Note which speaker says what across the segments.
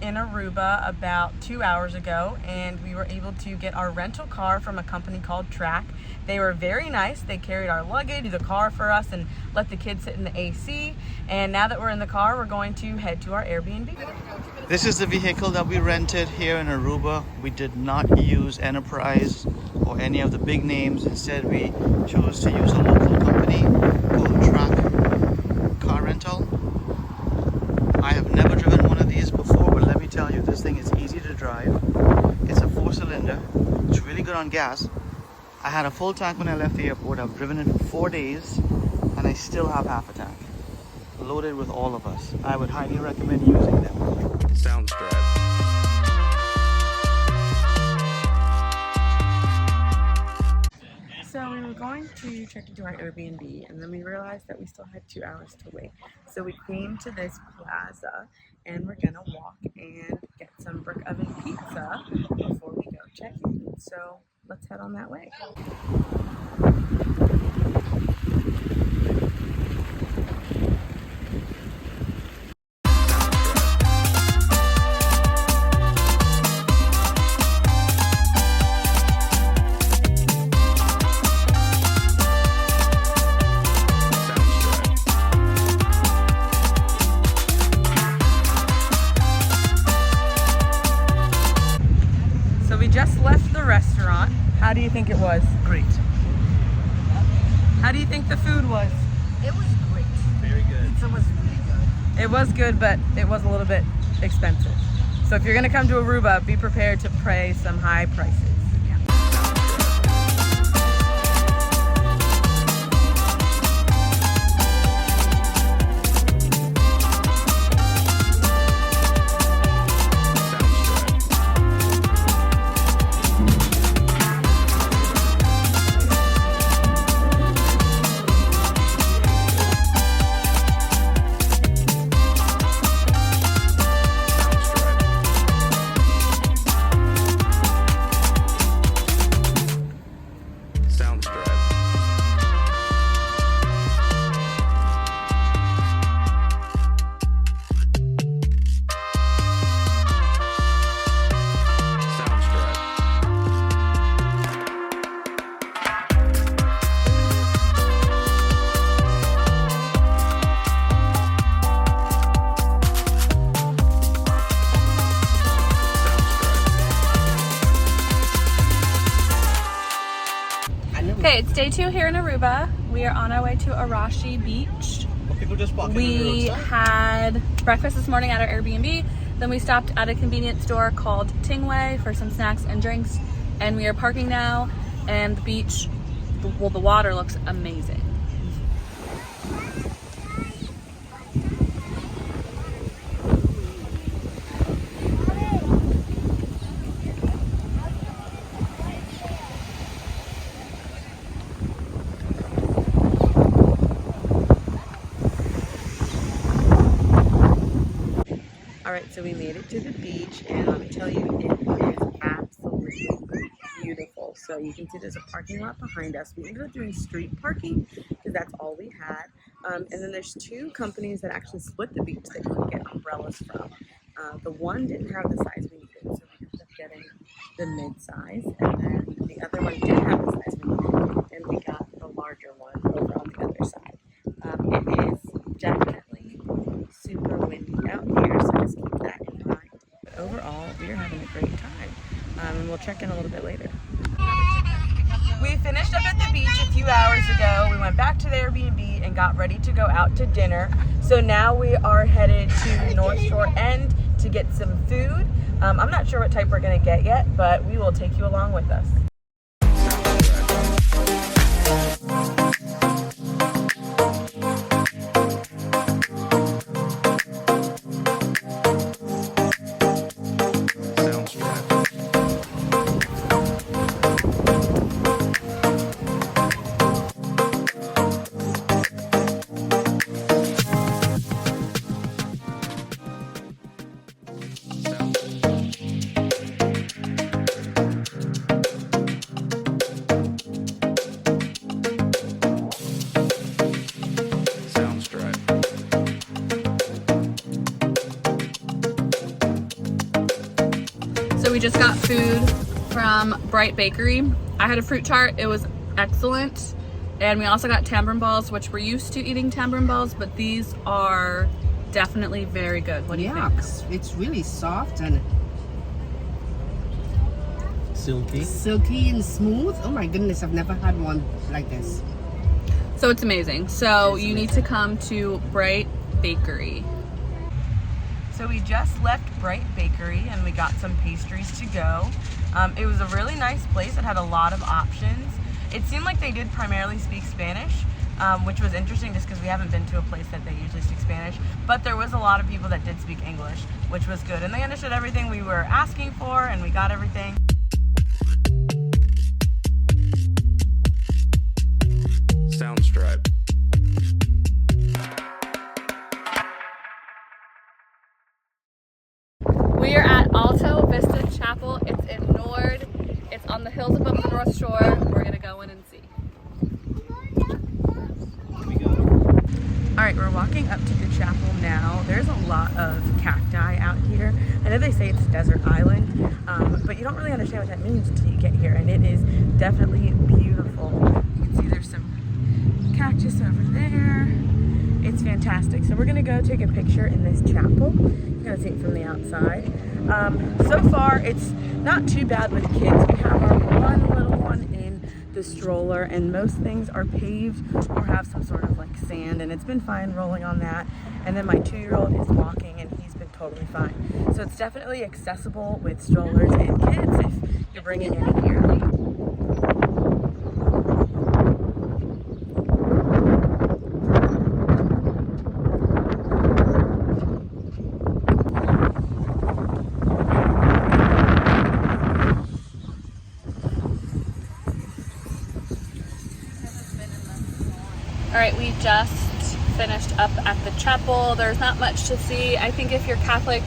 Speaker 1: in Aruba about 2 hours ago, and we were able to get our rental car from a company called Track. They were very nice. They carried our luggage, the car for us, and let the kids sit in the AC. And now that we're in the car, we're going to head to our Airbnb.
Speaker 2: This is the vehicle that we rented here in Aruba. We did not use Enterprise or any of the big names. Instead, we chose to use a local company called Track Car Rental. I have never driven one of these before, but let me tell you, this thing is easy to drive. It's a 4-cylinder. It's really good on gas. I had a full tank when I left the airport. I've driven it for 4 days, and I still have half a tank. Loaded with all of us. I would highly recommend using them. Sounds great.
Speaker 1: So we were going to check into our Airbnb, and then we realized that we still had 2 hours to wait. So we came to this plaza, and we're gonna walk and get some brick oven pizza before we go check in. So let's head on that way. Just left the restaurant. How do you think it was?
Speaker 2: Great.
Speaker 1: How do you think the food was?
Speaker 3: It was great.
Speaker 2: Very good.
Speaker 3: Pizza was really good.
Speaker 1: It was good, but it was a little bit expensive. So if you're gonna come to Aruba, be prepared to pay some high prices. Okay, it's day 2 here in Aruba. We are on our way to Arashi Beach. We had breakfast this morning at our Airbnb. Then we stopped at a convenience store called Tingway for some snacks and drinks. And we are parking now, and the beach, well, the water looks amazing. Alright, so we made it to the beach, and let me tell you, it is absolutely beautiful. So you can see there's a parking lot behind us. We ended up doing street parking because that's all we had. And then there's 2 companies that actually split the beach that you can get umbrellas from. The one didn't have the size we needed, so we ended up getting the mid-size, and then the other one did have the size we needed, and we got the larger one over on the other side. It is definitely super windy out here, so just keep that in mind. But overall, we are having a great time, and we'll check in a little bit later. We finished up at the beach a few hours ago. We went back to the Airbnb and got ready to go out to dinner. So now we are headed to North Shore End to get some food. I'm not sure what type we're gonna get yet, but we will take you along with us.
Speaker 4: So we just got food from Bright Bakery. I had a fruit tart, it was excellent. And we also got tamarind balls, which we're used to eating tamarind balls, but these are definitely very good. What do you think?
Speaker 3: It's really soft and
Speaker 2: Silky.
Speaker 3: and smooth. Oh my goodness, I've never had one like this.
Speaker 4: So it's amazing. So you need to come to Bright Bakery.
Speaker 1: So we just left Bright Bakery and we got some pastries to go. It was a really nice place. It had a lot of options. It seemed like they did primarily speak Spanish, which was interesting just because we haven't been to a place that they usually speak Spanish. But there was a lot of people that did speak English, which was good. And they understood everything we were asking for and we got everything.
Speaker 5: Soundstripe.
Speaker 4: We are at Alto Vista Chapel. It's in Nord. It's on the hills above the North Shore. We're gonna go in and see.
Speaker 1: All right, we're walking up to the chapel now. There's a lot of cacti out here. I know they say it's a desert island, but you don't really understand what that means until you get here, and it is definitely beautiful. You can see there's some cactus over there. It's fantastic. So we're gonna go take a picture in this chapel. You're gonna see it from the outside. So far, it's not too bad with kids. We have our one little one in the stroller, and most things are paved or have some sort of like sand, and it's been fine rolling on that. And then my 2-year-old is walking, and he's been totally fine. So it's definitely accessible with strollers and kids if you're bringing any here.
Speaker 4: All right, we just finished up at the chapel. There's not much to see. I think if you're Catholic,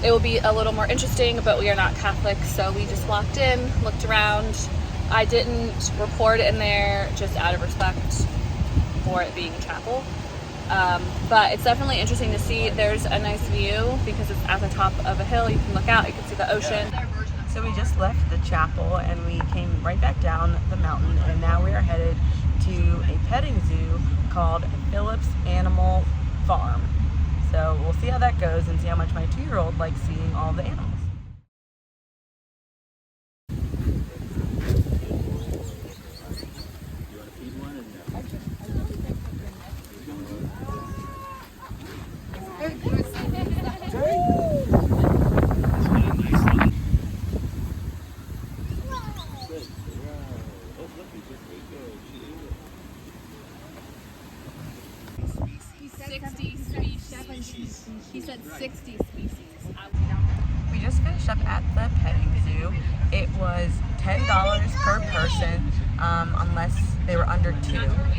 Speaker 4: it will be a little more interesting, but we are not Catholic, so we just walked in, looked around. I didn't record in there just out of respect for it being a chapel. But it's definitely interesting to see. There's a nice view because it's at the top of a hill. You can look out, you can see the ocean.
Speaker 1: So we just left the chapel and we came right back down the mountain, and now we are headed to a petting zoo called Phillips Animal Farm. So we'll see how that goes and see how much my 2-year-old likes seeing all the animals.
Speaker 4: He said 60 species.
Speaker 1: We just finished up at the petting zoo. It was $10 per person, unless they were under 2.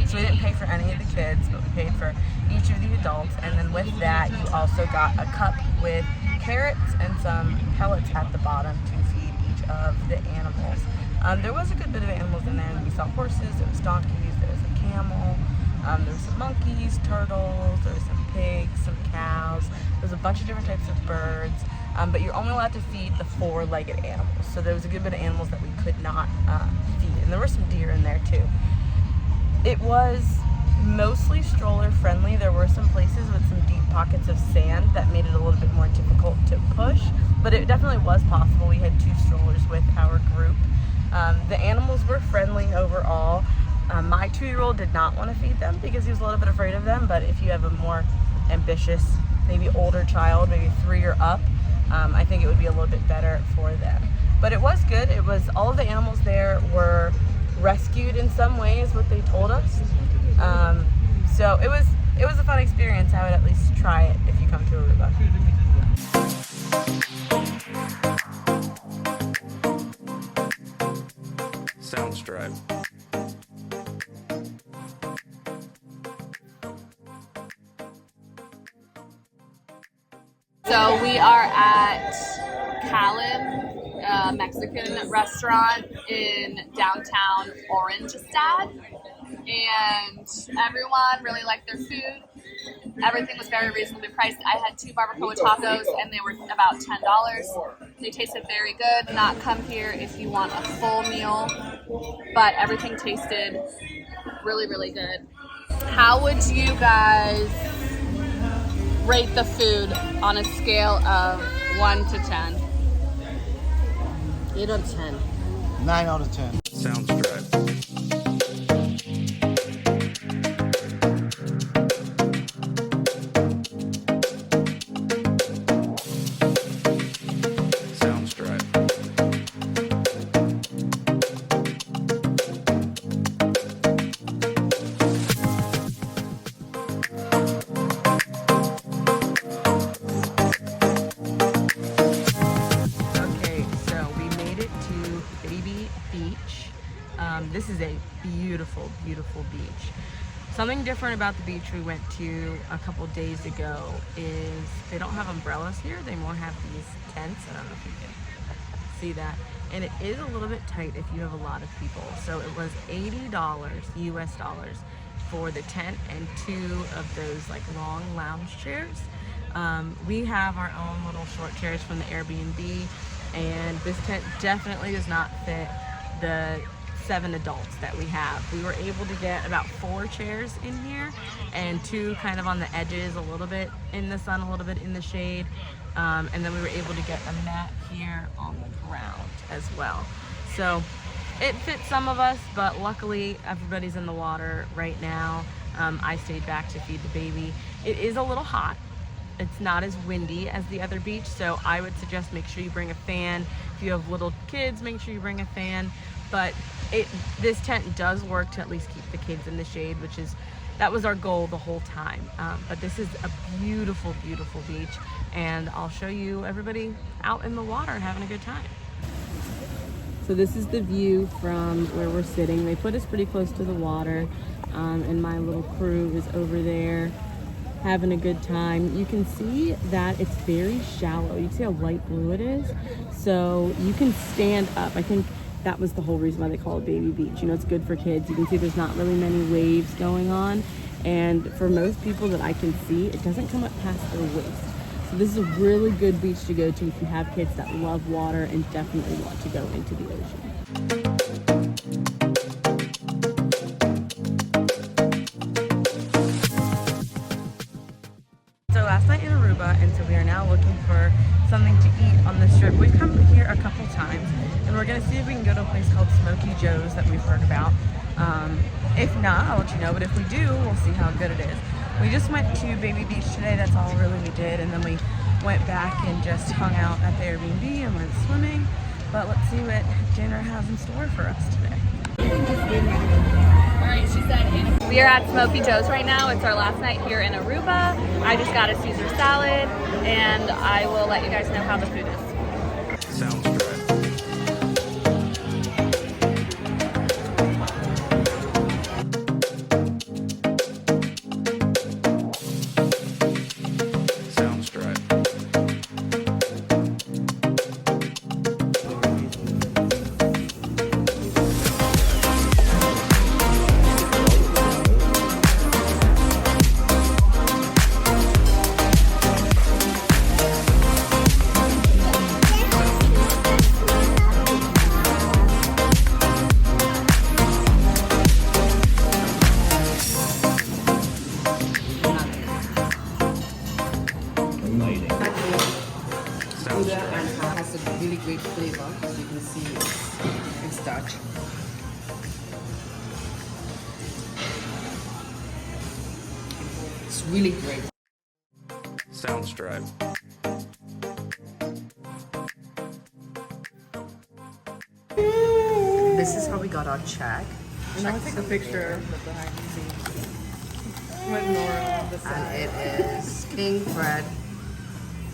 Speaker 1: So we didn't pay for any of the kids, but we paid for each of the adults. And then with that, you also got a cup with carrots and some pellets at the bottom to feed each of the animals. There was a good bit of animals in there. We saw horses, there was donkeys, there was a camel, there was some monkeys, turtles, there was some pigs, some cows. There was a bunch of different types of birds, but you're only allowed to feed the 4-legged animals. So there was a good bit of animals that we could not feed, and there were some deer in there too. It was mostly stroller friendly. There were some places with some deep pockets of sand that made it a little bit more difficult to push, but it definitely was possible. We had 2 strollers with our group. The animals were friendly overall. My 2-year-old did not want to feed them because he was a little bit afraid of them, but if you have a more ambitious, maybe older child, maybe 3 or up, I think it would be a little bit better for them. But it was good. It was, all of the animals there were rescued in some ways, what they told us. So it was a fun experience. I would at least try it if you come to Aruba.
Speaker 5: Soundstripe.
Speaker 4: So we are at Callan, a Mexican restaurant in downtown Orangestad, and everyone really liked their food. Everything was very reasonably priced. I had 2 barbacoa tacos and they were about $10. They tasted very good. Not come here if you want a full meal, but everything tasted really, really good. How would you guys rate the food on a scale of 1 to 10?
Speaker 3: 8 out of 10.
Speaker 2: 9 out of 10.
Speaker 5: Soundstripe. Soundstripe.
Speaker 1: Okay, so we made it to Baby Beach. This is a beautiful, beautiful beach. Something different about the beach we went to a couple days ago is they don't have umbrellas here. They more have these tents. I don't know if you can see that. And it is a little bit tight if you have a lot of people. So it was $80 US dollars for the tent and 2 of those like long lounge chairs. We have our own little short chairs from the Airbnb, and this tent definitely does not fit the 7 adults that we have. We were able to get about 4 chairs in here and 2 kind of on the edges, a little bit in the sun, a little bit in the shade. And then we were able to get a mat here on the ground as well. So it fits some of us, but luckily everybody's in the water right now. I stayed back to feed the baby. It is a little hot. It's not as windy as the other beach, so I would suggest make sure you bring a fan. If you have little kids, make sure you bring a fan. But this tent does work to at least keep the kids in the shade, that was our goal the whole time. But this is a beautiful, beautiful beach, and I'll show you everybody out in the water having a good time. So this is the view from where we're sitting. They put us pretty close to the water, and my little crew is over there having a good time. You can see that it's very shallow. You can see how light blue it is. So you can stand up. I think that was the whole reason why they call it Baby Beach. You know, it's good for kids. You can see there's not really many waves going on. And for most people that I can see, it doesn't come up past their waist. So this is a really good beach to go to if you have kids that love water and definitely want to go into the ocean. So last night in Aruba, and so we are now looking for something to eat on the strip. We've come here a couple times, and we're gonna see if we can go to a place called Smoky Joe's that we've heard about. If not, I'll let you know, but if we do, we'll see how good it is. We just went to Baby Beach today, that's all really we did, and then we went back and just hung out at the Airbnb and went swimming. But let's see what dinner has in store for us today.
Speaker 4: Alright, she said we are at Smoky Joe's right now. It's our last night here in Aruba. I just got a Caesar salad, and I will let you guys know how the food is.
Speaker 5: Soundstripe. Soundstripe.
Speaker 3: Gouda and has a really great flavor. As you can see, it's Dutch. It's really great.
Speaker 5: Soundstripe.
Speaker 3: This is how we got our check.
Speaker 1: And I'll take a picture of the behind the scenes with Nora on the side.
Speaker 3: And it is King Fred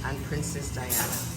Speaker 3: and Princess Diana.